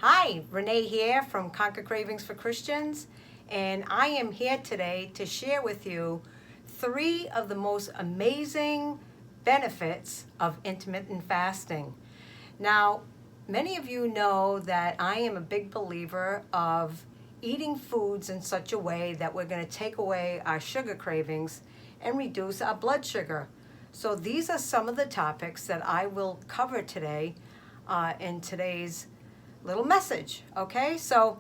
Hi, Renee here from Conquer Cravings for Christians, and I am here today to share with you 3 of the most amazing benefits of intermittent fasting. Now, many of you know that I am a big believer of eating foods in such a way that we're going to take away our sugar cravings and reduce our blood sugar. So these are some of the topics that I will cover today in today's little message. Okay, so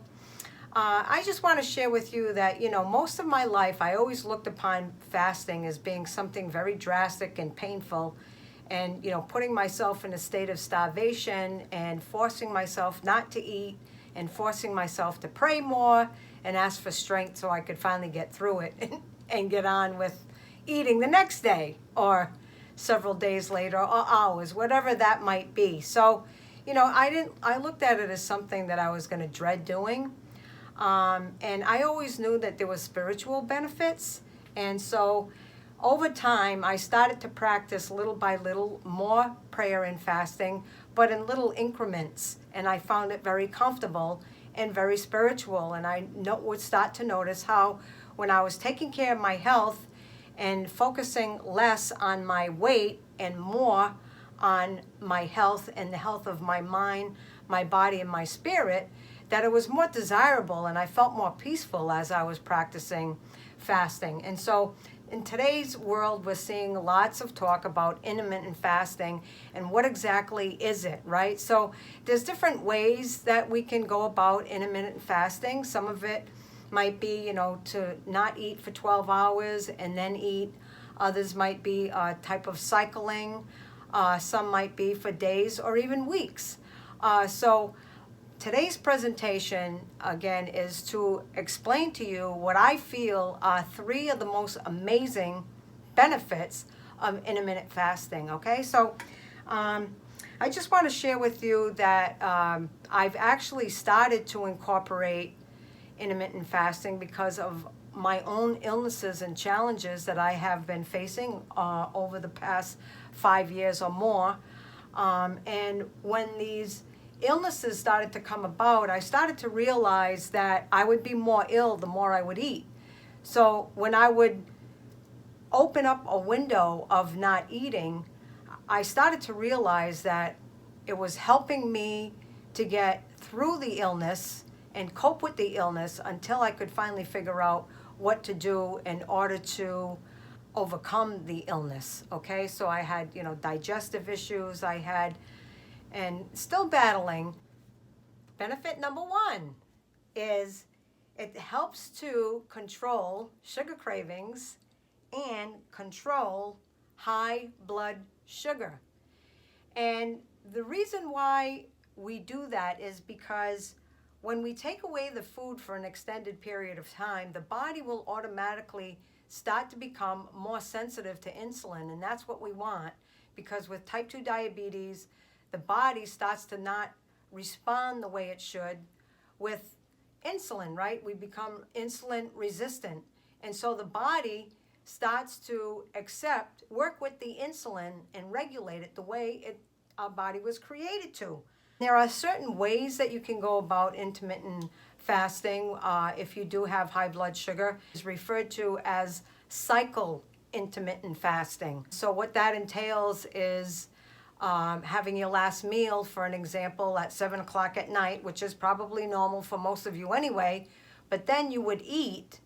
I just want to share with you that, most of my life I always looked upon fasting as being something very drastic and painful, and putting myself in a state of starvation and forcing myself not to eat and forcing myself to pray more and ask for strength so I could finally get through it and get on with eating the next day or several days later or hours, whatever that might be. So I looked at it as something that I was going to dread doing. And I always knew that there was spiritual benefits. And so over time, I started to practice little by little more prayer and fasting, but in little increments. And I found it very comfortable and very spiritual. And I would start to notice how when I was taking care of my health and focusing less on my weight and more on my health and the health of my mind, my body, and my spirit, that it was more desirable and I felt more peaceful as I was practicing fasting. And so in today's world, we're seeing lots of talk about intermittent fasting and what exactly is it, right? So there's different ways that we can go about intermittent fasting. Some of it might be, to not eat for 12 hours and then eat. Others might be a type of cycling. Some might be for days or even weeks. So today's presentation, again, is to explain to you what I feel are 3 of the most amazing benefits of intermittent fasting, okay? So I just want to share with you that I've actually started to incorporate intermittent fasting because of my own illnesses and challenges that I have been facing over the past 5 years or more. And when these illnesses started to come about, I started to realize that I would be more ill the more I would eat. So when I would open up a window of not eating, I started to realize that it was helping me to get through the illness and cope with the illness until I could finally figure out what to do in order to overcome the illness. Okay, so I had digestive issues, I had, and still battling. Benefit number 1 is it helps to control sugar cravings and control high blood sugar. And the reason why we do that is because when we take away the food for an extended period of time, the body will automatically start to become more sensitive to insulin, and that's what we want, because with type 2 diabetes, the body starts to not respond the way it should with insulin, right? We become insulin resistant, and so the body starts to work with the insulin and regulate it the way our body was created to. There are certain ways that you can go about intermittent fasting if you do have high blood sugar. It's referred to as cycle intermittent fasting. So what that entails is having your last meal, for an example, at 7 o'clock at night, which is probably normal for most of you anyway, but then you would eat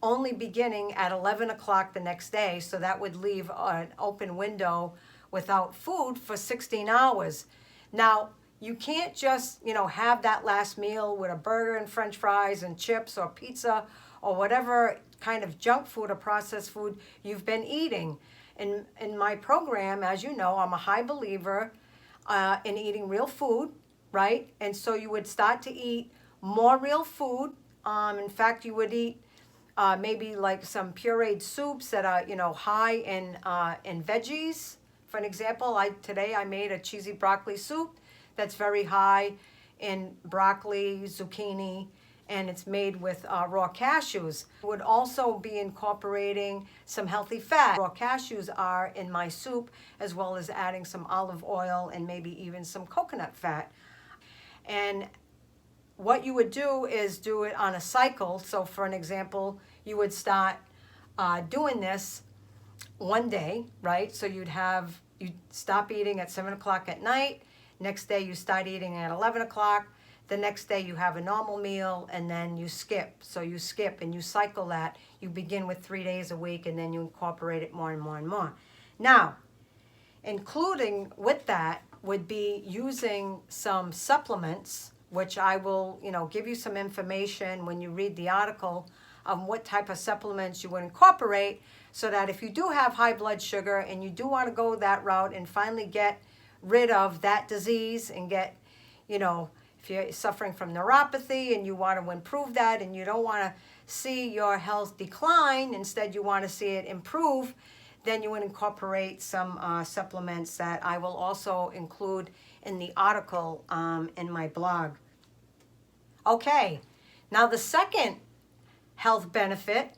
only beginning at 11 o'clock the next day, so that would leave an open window without food for 16 hours. Now, you can't just, have that last meal with a burger and french fries and chips or pizza or whatever kind of junk food or processed food you've been eating. In my program, as you know, I'm a high believer in eating real food, right? And so you would start to eat more real food. In fact, you would eat maybe like some pureed soups that are, high in veggies. For an example, today I made a cheesy broccoli soup that's very high in broccoli, zucchini, and it's made with raw cashews. Would also be incorporating some healthy fat. Raw cashews are in my soup, as well as adding some olive oil and maybe even some coconut fat. And what you would do is do it on a cycle. So for an example, you would start doing this one day, right? So you'd stop eating at 7 o'clock at night. Next day you start eating at 11 o'clock. The next day you have a normal meal, and then you skip. So you skip and you cycle that. You begin with 3 days a week, and then you incorporate it more and more and more. Now, including with that would be using some supplements, which I will, give you some information when you read the article on what type of supplements you would incorporate, so that if you do have high blood sugar and you do want to go that route and finally get rid of that disease and get, if you're suffering from neuropathy and you want to improve that and you don't want to see your health decline, instead you want to see it improve, then you would incorporate some supplements that I will also include in the article in my blog. Okay, now the second health benefit,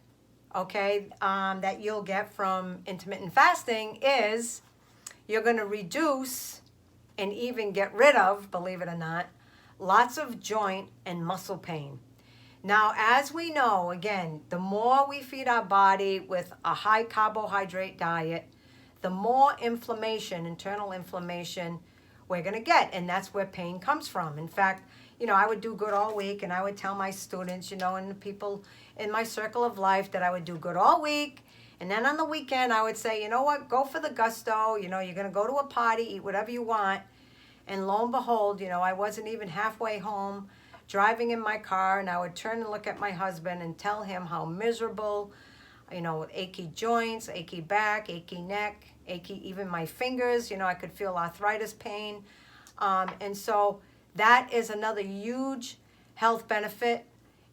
that you'll get from intermittent fasting is you're going to reduce and even get rid of, believe it or not, lots of joint and muscle pain. Now, as we know, again, the more we feed our body with a high carbohydrate diet, the more inflammation, internal inflammation, we're going to get. And that's where pain comes from. In fact, I would do good all week, and I would tell my students, and the people in my circle of life that I would do good all week. And then on the weekend, I would say, you know what, go for the gusto. You're going to go to a party, eat whatever you want. And lo and behold, I wasn't even halfway home, driving in my car, and I would turn and look at my husband and tell him how miserable, with achy joints, achy back, achy neck, achy, even my fingers, I could feel arthritis pain. And so that is another huge health benefit,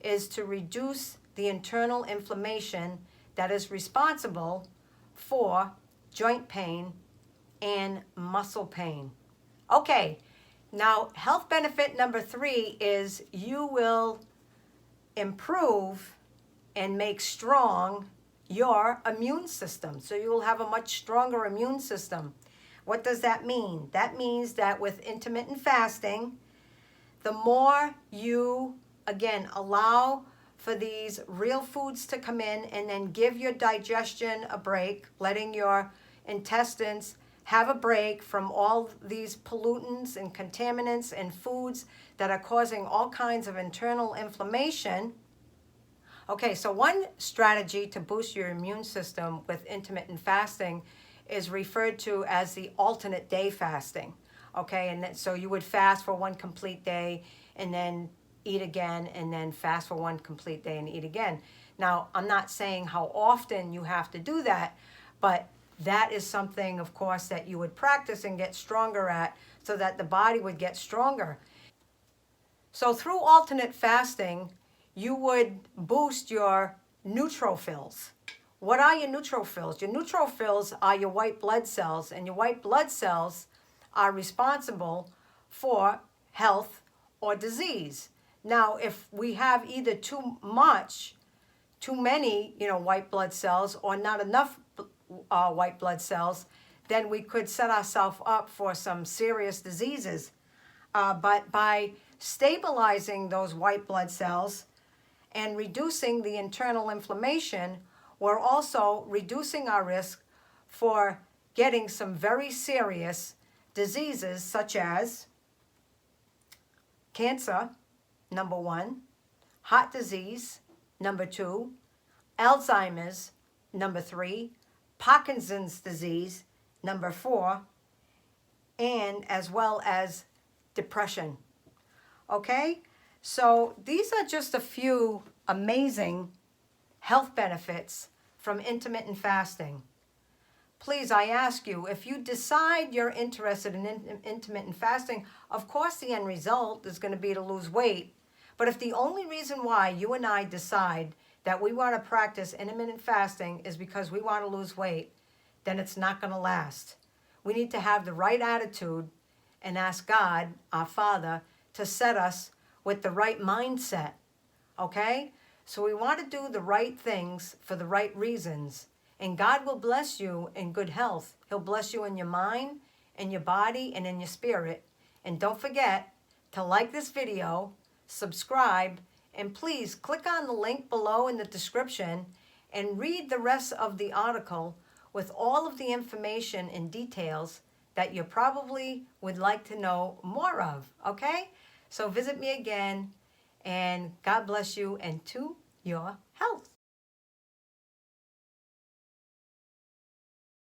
is to reduce the internal inflammation that is responsible for joint pain and muscle pain. Okay, now health benefit number 3 is you will improve and make strong your immune system. So you will have a much stronger immune system. What does that mean? That means that with intermittent fasting, the more you, again, allow for these real foods to come in and then give your digestion a break, letting your intestines have a break from all these pollutants and contaminants and foods that are causing all kinds of internal inflammation. Okay, so one strategy to boost your immune system with intermittent fasting is referred to as the alternate day fasting. Okay, and so you would fast for one complete day and then eat again, and then fast for one complete day and eat again. Now, I'm not saying how often you have to do that, but that is something, of course, that you would practice and get stronger at, so that the body would get stronger. So through alternate fasting, you would boost your neutrophils. What are your neutrophils? Your neutrophils are your white blood cells, and your white blood cells are responsible for health or disease. Now, if we have either too many, white blood cells, or not enough white blood cells, then we could set ourselves up for some serious diseases. But by stabilizing those white blood cells and reducing the internal inflammation, we're also reducing our risk for getting some very serious diseases, such as cancer, number 1, heart disease, number 2, Alzheimer's, number 3, Parkinson's disease, number 4, and as well as depression. Okay? So these are just a few amazing health benefits from intermittent fasting. Please, I ask you, if you decide you're interested in intermittent fasting, of course the end result is going to be to lose weight. But if the only reason why you and I decide that we want to practice intermittent fasting is because we want to lose weight, then it's not going to last. We need to have the right attitude and ask God, our Father, to set us with the right mindset. Okay? So we want to do the right things for the right reasons. And God will bless you in good health. He'll bless you in your mind, in your body, and in your spirit. And don't forget to like this video, subscribe, and please click on the link below in the description and read the rest of the article with all of the information and details that you probably would like to know more of, okay? So visit me again, and God bless you and to your health.